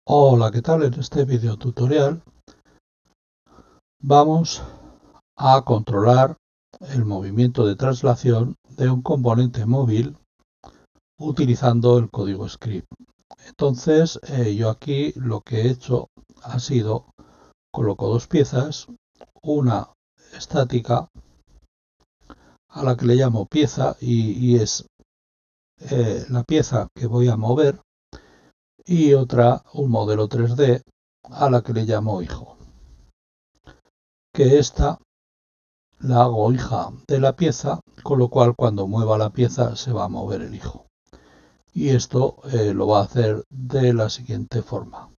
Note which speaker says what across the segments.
Speaker 1: Hola, ¿qué tal? En este video tutorial vamos a controlar el movimiento de traslación de un componente móvil utilizando el código script. Entonces, yo aquí lo que he hecho ha sido, coloco dos piezas, una estática a la que le llamo pieza y es la pieza que voy a mover, y otra, un modelo 3D, a la que le llamo hijo, que esta la hago hija de la pieza, con lo cual cuando mueva la pieza se va a mover el hijo. Y esto lo va a hacer de la siguiente forma.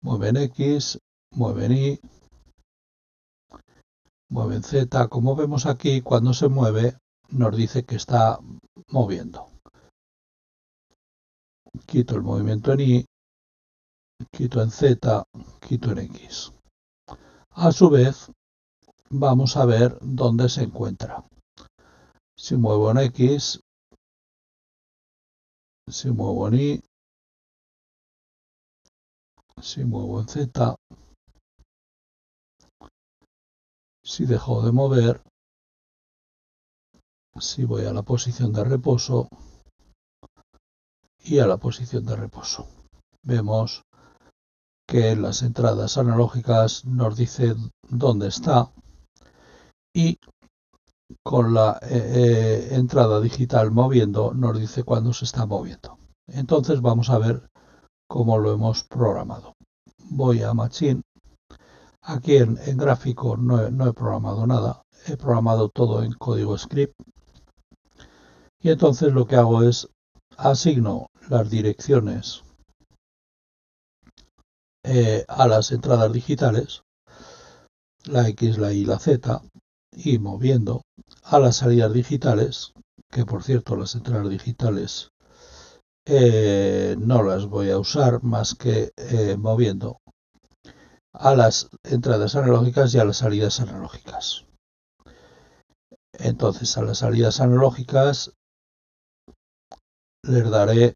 Speaker 1: Mueven X, mueven Y, mueven Z. Como vemos aquí, cuando se mueve nos dice que está moviendo. Quito el movimiento en Y, quito en Z, quito en X. A su vez, vamos a ver dónde se encuentra. Si muevo en X, si muevo en Y, si muevo en Z, si dejo de mover, si voy a la posición de reposo y a la posición de reposo. Vemos que en las entradas analógicas nos dice dónde está, y con la entrada digital moviendo nos dice cuándo se está moviendo. Entonces vamos a ver cómo lo hemos programado. Voy a Machine. Aquí en gráfico no he programado nada, he programado todo en código script. Y entonces lo que hago es asigno las direcciones a las entradas digitales, la X, la Y, la Z, y moviendo a las salidas digitales, que por cierto las entradas digitales no las voy a usar más que moviendo a las entradas analógicas y a las salidas analógicas. Entonces a las salidas analógicas les daré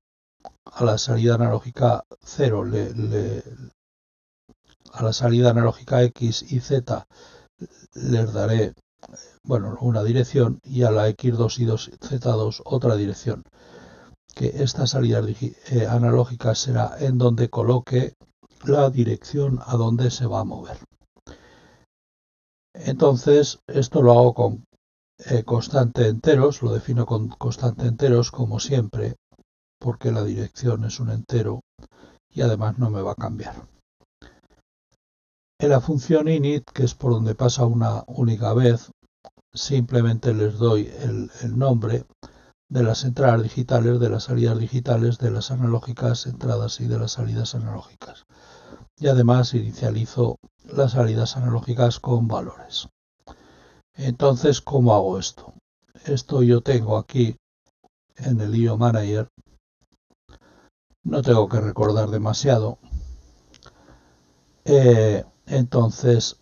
Speaker 1: a la salida analógica 0, a la salida analógica X y Z les daré, bueno, una dirección, y a la X2 y Z2 otra dirección, que esta salida analógica será en donde coloque la dirección a donde se va a mover. Entonces esto lo hago con constante enteros, lo defino con constante enteros como siempre, porque la dirección es un entero y además no me va a cambiar. En la función init, que es por donde pasa una única vez, simplemente les doy el nombre de las entradas digitales, de las salidas digitales, de las analógicas entradas y de las salidas analógicas. Y además inicializo las salidas analógicas con valores. Entonces, ¿cómo hago esto? Esto yo tengo aquí en el IO Manager. No tengo que recordar demasiado. Entonces,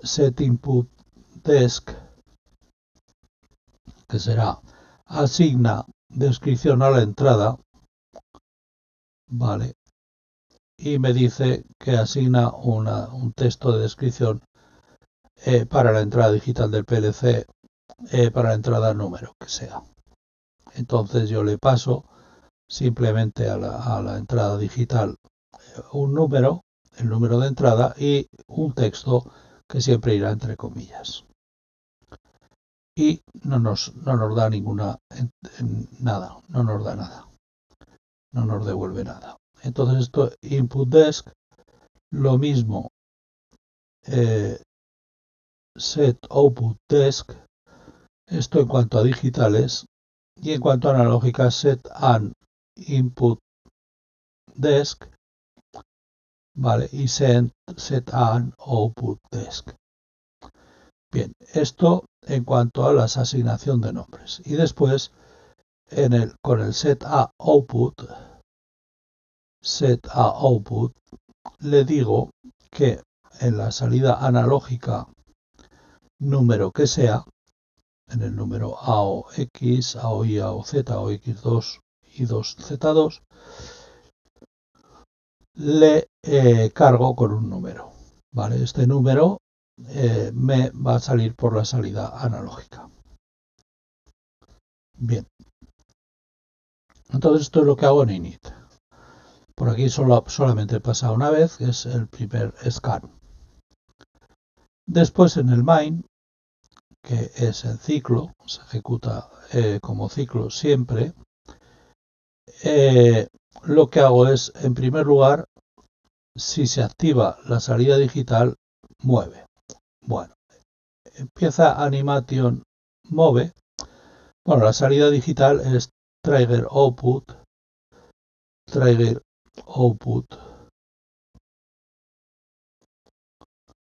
Speaker 1: set input desk, que será asigna descripción a la entrada, vale, y me dice que asigna un texto de descripción para la entrada digital del PLC, para la entrada número que sea. Entonces yo le paso simplemente a la entrada digital un número, el número de entrada, y un texto que siempre irá entre comillas. Y no nos da ninguna, nada, no nos da nada, no nos devuelve nada. Entonces esto, input desk, lo mismo, set output desk, esto en cuanto a digitales, y en cuanto a analógicas, set an input desk, vale, y set an output desk. Bien, esto en cuanto a la asignación de nombres. Y después, con el set a output, le digo que en la salida analógica número que sea, en el número A o X, A o Y, A o Z, o X2 y 2Z2, le cargo con un número. Vale, este número me va a salir por la salida analógica. Bien, entonces esto es lo que hago en init. Por aquí solamente pasa una vez, que es el primer scan. Después en el main, que es el ciclo, se ejecuta como ciclo siempre, lo que hago es, en primer lugar, si se activa la salida digital, mueve. Bueno, empieza animation move. Bueno, la salida digital es trigger output,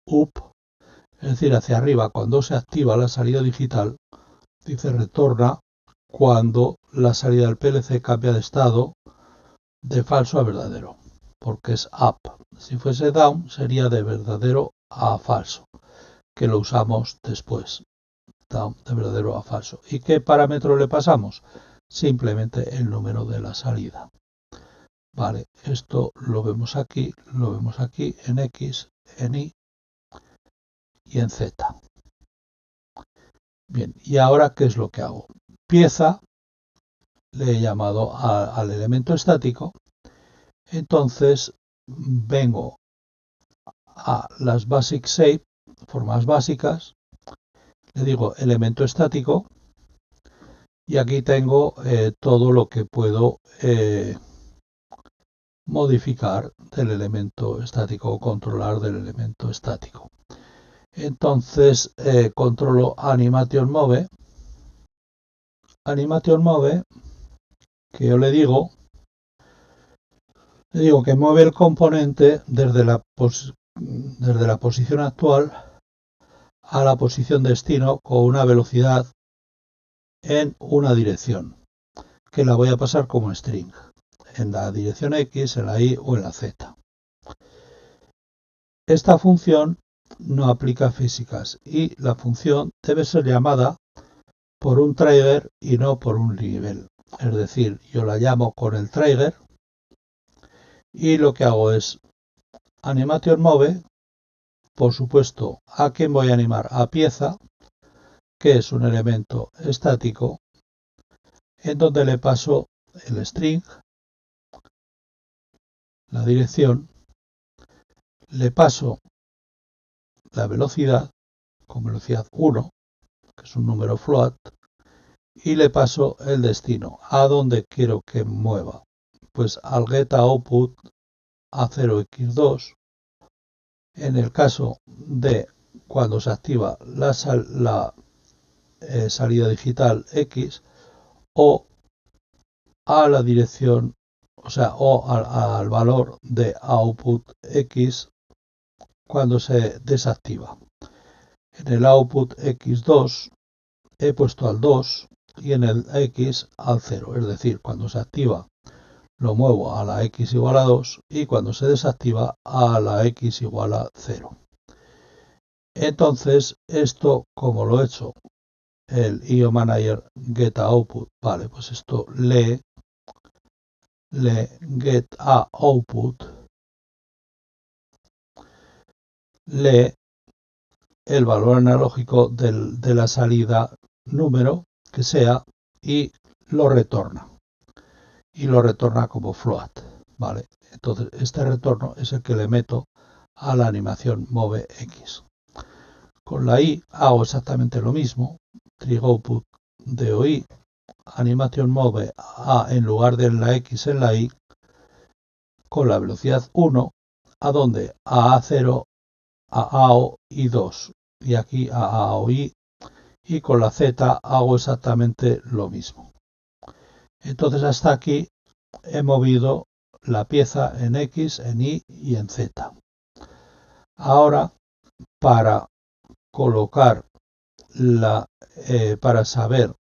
Speaker 1: up, es decir, hacia arriba. Cuando se activa la salida digital, dice retorna cuando la salida del PLC cambia de estado de falso a verdadero, porque es up. Si fuese down, sería de verdadero a falso, que lo usamos después. Down, de verdadero a falso. ¿Y qué parámetro le pasamos? Simplemente el número de la salida. Vale, esto lo vemos aquí en X, en Y y en Z. Bien, y ahora, ¿qué es lo que hago? Pieza, le he llamado al elemento estático, entonces vengo a las basic shape, formas básicas, le digo elemento estático y aquí tengo todo lo que puedo modificar del elemento estático o controlar del elemento estático. Entonces controlo animation move, que yo le digo que mueve el componente desde la posición actual a la posición destino con una velocidad en una dirección, que la voy a pasar como string, en la dirección X, en la Y o en la Z. Esta función no aplica físicas y la función debe ser llamada por un trigger y no por un nivel. Es decir, yo la llamo con el trigger y lo que hago es animation move, por supuesto, ¿a quién voy a animar? A pieza, que es un elemento estático, en donde le paso el string, la dirección, le paso la velocidad con velocidad 1, que es un número float, y le paso el destino, a donde quiero que mueva. Pues al getOutput a 0x2, en el caso de cuando se activa la salida digital X, o a la dirección, o sea, o al valor de output X cuando se desactiva. En el output X2 he puesto al 2 y en el X al 0, es decir, cuando se activa lo muevo a la X igual a 2 y cuando se desactiva a la X igual a 0. Entonces, esto, como lo he hecho el IO Manager getOutput, vale, pues esto lee getOutput, lee el valor analógico de la salida número que sea y lo retorna. Y lo retorna como float, ¿vale? Entonces, este retorno es el que le meto a la animación move X. Con la Y hago exactamente lo mismo. Trigger output de OI, animation move a en lugar de en la X en la Y, con la velocidad 1, a donde a 0, a AO y 2. Y aquí a AO y con la Z hago exactamente lo mismo. Entonces hasta aquí he movido la pieza en X, en Y y en Z. Ahora, para colocar para saber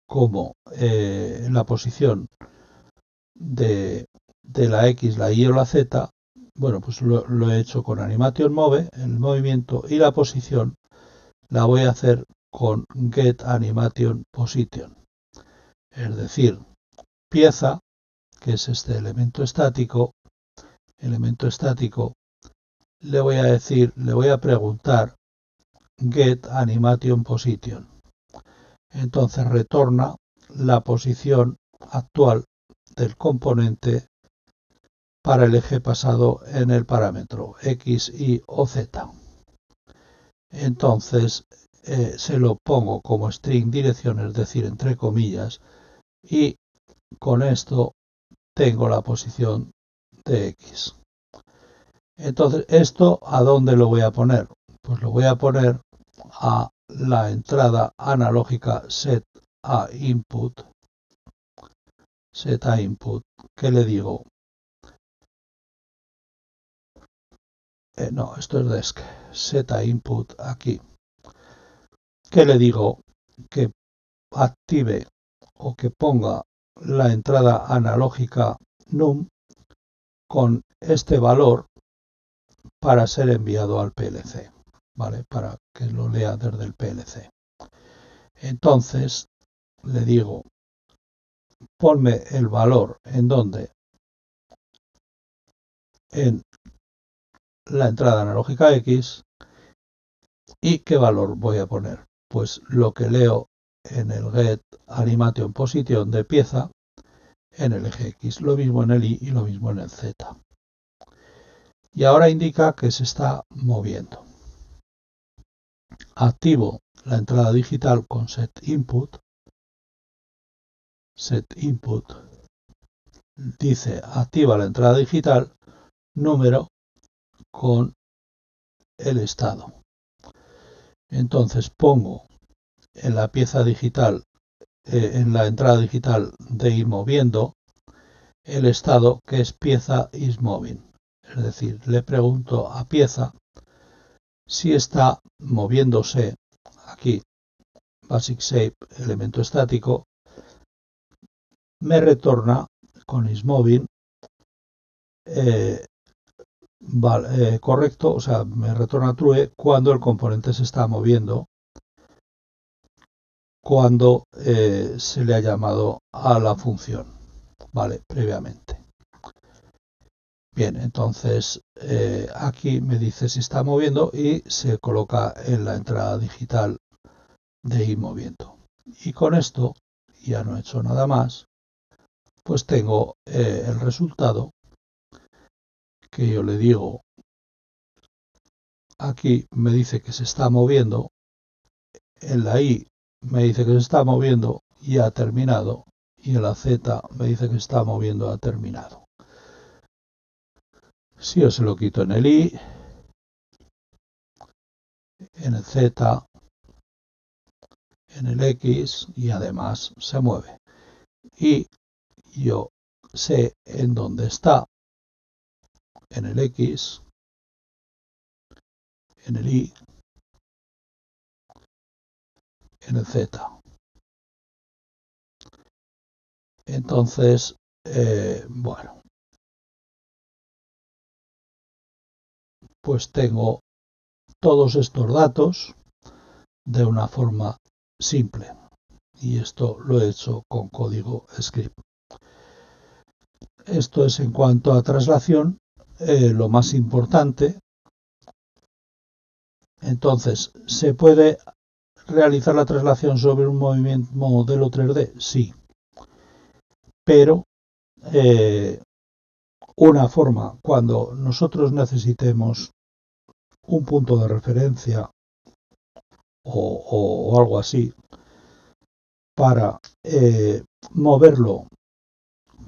Speaker 1: cómo la posición de la X, la Y o la Z, bueno, pues lo he hecho con animation move, el movimiento, y la posición la voy a hacer con get animation position. Es decir, pieza, que es este elemento estático, elemento estático, le voy a preguntar get animation position. Entonces retorna la posición actual del componente para el eje pasado en el parámetro X, Y o Z. Entonces se lo pongo como string dirección, es decir, entre comillas, y con esto tengo la posición de X. Entonces, ¿esto a dónde lo voy a poner? Pues lo voy a poner a la entrada analógica set a input, que le digo, no, esto es desc, set a input aquí, que le digo que active o que ponga la entrada analógica num con este valor para ser enviado al PLC, ¿vale? Para que lo lea desde el PLC. Entonces le digo, ponme el valor en donde, en la entrada analógica X, y qué valor voy a poner. Pues lo que leo en el get animation position de pieza en el eje X, lo mismo en el Y y lo mismo en el Z. Y ahora indica que se está moviendo. Activo la entrada digital con set input. Dice activa la entrada digital número con el estado. Entonces pongo en la pieza digital, en la entrada digital de ir moviendo, el estado que es pieza is moving. Es decir, le pregunto a pieza si está moviéndose aquí, basic shape, elemento estático, me retorna con is moving correcto, o sea, me retorna true cuando el componente se está moviendo, cuando se le ha llamado a la función, vale, previamente. Bien, entonces aquí me dice si está moviendo y se coloca en la entrada digital de ir moviendo. Y con esto, ya no he hecho nada más, pues tengo el resultado que yo le digo, aquí me dice que se está moviendo, en la Y me dice que se está moviendo y ha terminado, y en la Z me dice que se está moviendo, ha terminado. Si yo se lo quito en el Y, en el Z, en el X, y además se mueve. Y yo sé en dónde está, en el X, en el Y, en el Z. Entonces, bueno, pues tengo todos estos datos de una forma simple. Y esto lo he hecho con código script. Esto es en cuanto a traslación, lo más importante. Entonces, ¿se puede realizar la traslación sobre un modelo 3D? Sí. Pero una forma, cuando nosotros necesitemos un punto de referencia o algo así para moverlo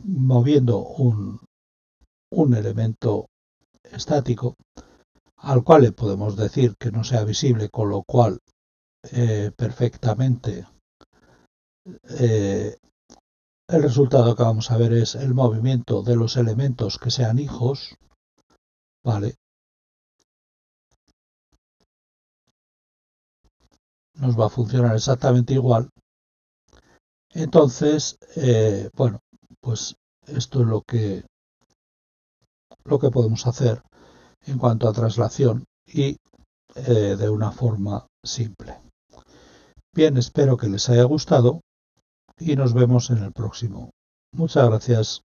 Speaker 1: moviendo un elemento estático al cual le podemos decir que no sea visible, con lo cual perfectamente el resultado que vamos a ver es el movimiento de los elementos que sean hijos, ¿vale? Nos va a funcionar exactamente igual. Entonces, bueno, pues esto es lo que podemos hacer en cuanto a traslación y de una forma simple. Bien, espero que les haya gustado y nos vemos en el próximo. Muchas gracias.